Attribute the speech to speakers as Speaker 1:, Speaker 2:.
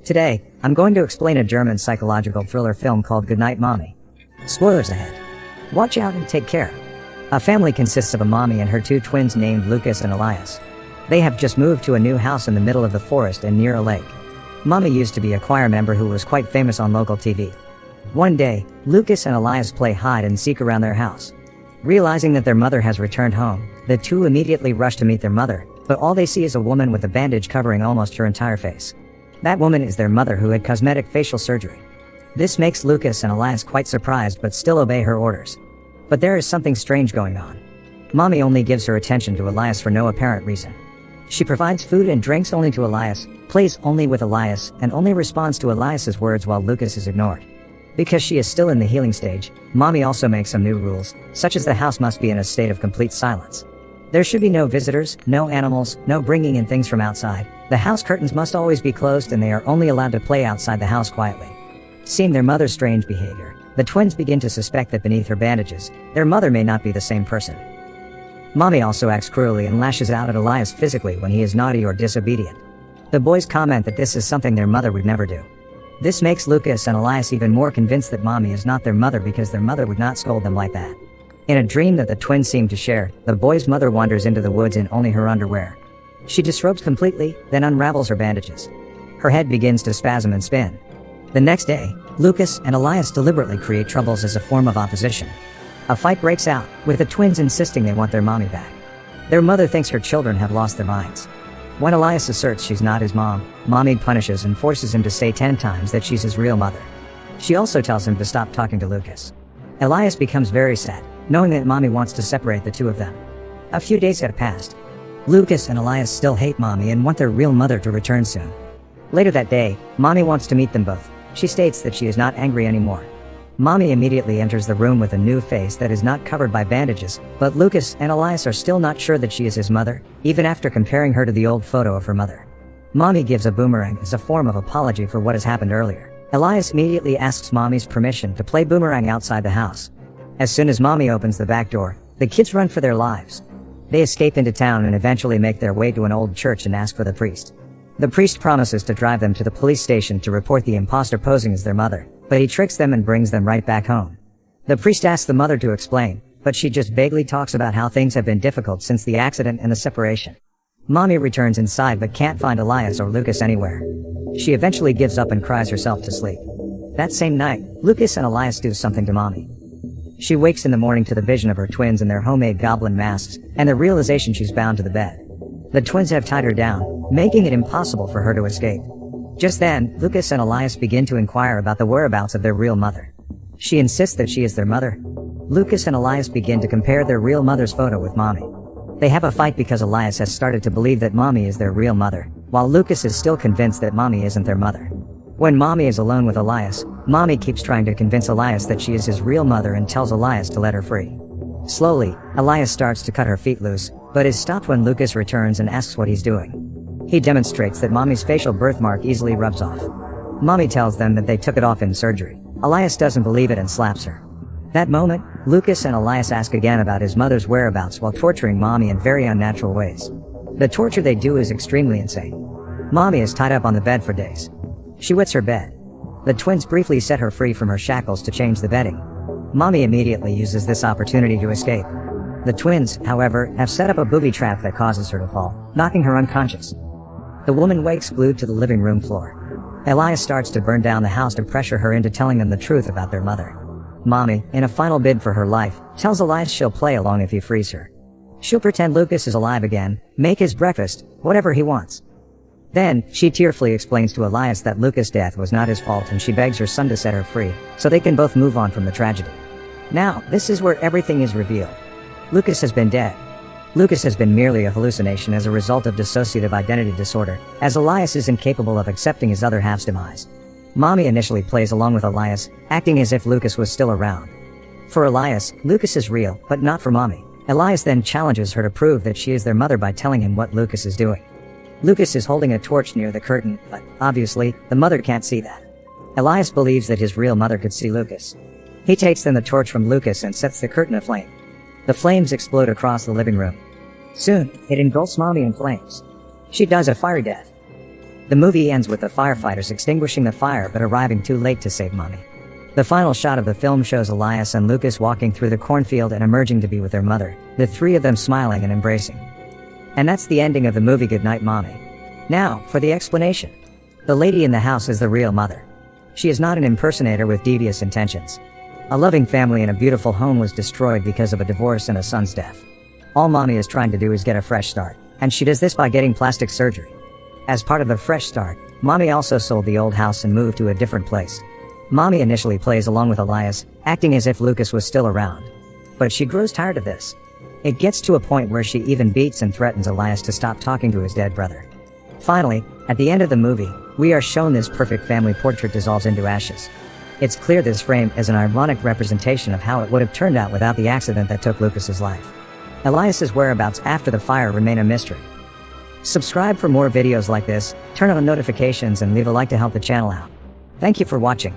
Speaker 1: Today, I'm going to explain a German psychological thriller film called Goodnight, Mommy. Spoilers ahead. Watch out and take care. A family consists of a mommy and her two twins named Lucas and Elias. They have just moved to a new house in the middle of the forest and near a lake. Mommy used to be a choir member who was quite famous on local TV. One day, Lucas and Elias play hide and seek around their house. Realizing that their mother has returned home, the two immediately rush to meet their mother, but all they see is a woman with a bandage covering almost her entire face. That woman is their mother who had cosmetic facial surgery. This makes Lucas and Elias quite surprised but still obey her orders. But there is something strange going on. Mommy only gives her attention to Elias for no apparent reason. She provides food and drinks only to Elias, plays only with Elias, and only responds to Elias's words while Lucas is ignored. Because she is still in the healing stage, Mommy also makes some new rules, such as the house must be in a state of complete silence. There should be no visitors, no animals, no bringing in things from outside. The house curtains must always be closed and they are only allowed to play outside the house quietly. Seeing their mother's strange behavior, the twins begin to suspect that beneath her bandages, their mother may not be the same person. Mommy also acts cruelly and lashes out at Elias physically when he is naughty or disobedient. The boys comment that this is something their mother would never do. This makes Lucas and Elias even more convinced that Mommy is not their mother because their mother would not scold them like that. In a dream that the twins seem to share, the boy's mother wanders into the woods in only her underwear. She disrobes completely, then unravels her bandages. Her head begins to spasm and spin. The next day, Lucas and Elias deliberately create troubles as a form of opposition. A fight breaks out, with the twins insisting they want their mommy back. Their mother thinks her children have lost their minds. When Elias asserts she's not his mom, Mommy punishes and forces him to say 10 times that she's his real mother. She also tells him to stop talking to Lucas. Elias becomes very sad, knowing that Mommy wants to separate the two of them. A few days have passed. Lucas and Elias still hate Mommy and want their real mother to return soon. Later that day, Mommy wants to meet them both. She states that she is not angry anymore. Mommy immediately enters the room with a new face that is not covered by bandages, but Lucas and Elias are still not sure that she is his mother, even after comparing her to the old photo of her mother. Mommy gives a boomerang as a form of apology for what has happened earlier. Elias immediately asks Mommy's permission to play boomerang outside the house. As soon as Mommy opens the back door, the kids run for their lives. They escape into town and eventually make their way to an old church and ask for the priest. The priest promises to drive them to the police station to report the imposter posing as their mother, but he tricks them and brings them right back home. The priest asks the mother to explain, but she just vaguely talks about how things have been difficult since the accident and the separation. Mommy returns inside but can't find Elias or Lucas anywhere. She eventually gives up and cries herself to sleep. That same night, Lucas and Elias do something to Mommy. She wakes in the morning to the vision of her twins in their homemade goblin masks, and the realization she's bound to the bed. The twins have tied her down, making it impossible for her to escape. Just then, Lucas and Elias begin to inquire about the whereabouts of their real mother. She insists that she is their mother. Lucas and Elias begin to compare their real mother's photo with Mommy. They have a fight because Elias has started to believe that Mommy is their real mother, while Lucas is still convinced that Mommy isn't their mother. When Mommy is alone with Elias, Mommy keeps trying to convince Elias that she is his real mother and tells Elias to let her free. Slowly, Elias starts to cut her feet loose, but is stopped when Lucas returns and asks what he's doing. He demonstrates that Mommy's facial birthmark easily rubs off. Mommy tells them that they took it off in surgery. Elias doesn't believe it and slaps her. That moment, Lucas and Elias ask again about his mother's whereabouts while torturing Mommy in very unnatural ways. The torture they do is extremely insane. Mommy is tied up on the bed for days. She wets her bed. The twins briefly set her free from her shackles to change the bedding. Mommy immediately uses this opportunity to escape. The twins, however, have set up a booby trap that causes her to fall, knocking her unconscious. The woman wakes glued to the living room floor. Elias starts to burn down the house to pressure her into telling them the truth about their mother. Mommy, in a final bid for her life, tells Elias she'll play along if he frees her. She'll pretend Lucas is alive again, make his breakfast, whatever he wants. Then, she tearfully explains to Elias that Lucas' death was not his fault and she begs her son to set her free, so they can both move on from the tragedy. Now, this is where everything is revealed. Lucas has been dead. Lucas has been merely a hallucination as a result of dissociative identity disorder, as Elias is incapable of accepting his other half's demise. Mommy initially plays along with Elias, acting as if Lucas was still around. For Elias, Lucas is real, but not for Mommy. Elias then challenges her to prove that she is their mother by telling him what Lucas is doing. Lucas is holding a torch near the curtain, but, obviously, the mother can't see that. Elias believes that his real mother could see Lucas. He takes then the torch from Lucas and sets the curtain aflame. The flames explode across the living room. Soon, it engulfs Mommy in flames. She dies a fiery death. The movie ends with the firefighters extinguishing the fire but arriving too late to save Mommy. The final shot of the film shows Elias and Lucas walking through the cornfield and emerging to be with their mother, the three of them smiling and embracing. And that's the ending of the movie Goodnight Mommy. Now, for the explanation. The lady in the house is the real mother. She is not an impersonator with devious intentions. A loving family and a beautiful home was destroyed because of a divorce and a son's death. All Mommy is trying to do is get a fresh start, and she does this by getting plastic surgery. As part of the fresh start, Mommy also sold the old house and moved to a different place. Mommy initially plays along with Elias, acting as if Lucas was still around. But she grows tired of this. It gets to a point where she even beats and threatens Elias to stop talking to his dead brother. Finally, at the end of the movie, we are shown this perfect family portrait dissolves into ashes. It's clear this frame is an ironic representation of how it would have turned out without the accident that took Lucas's life. Elias's whereabouts after the fire remain a mystery. Subscribe for more videos like this, turn on notifications and leave a like to help the channel out. Thank you for watching.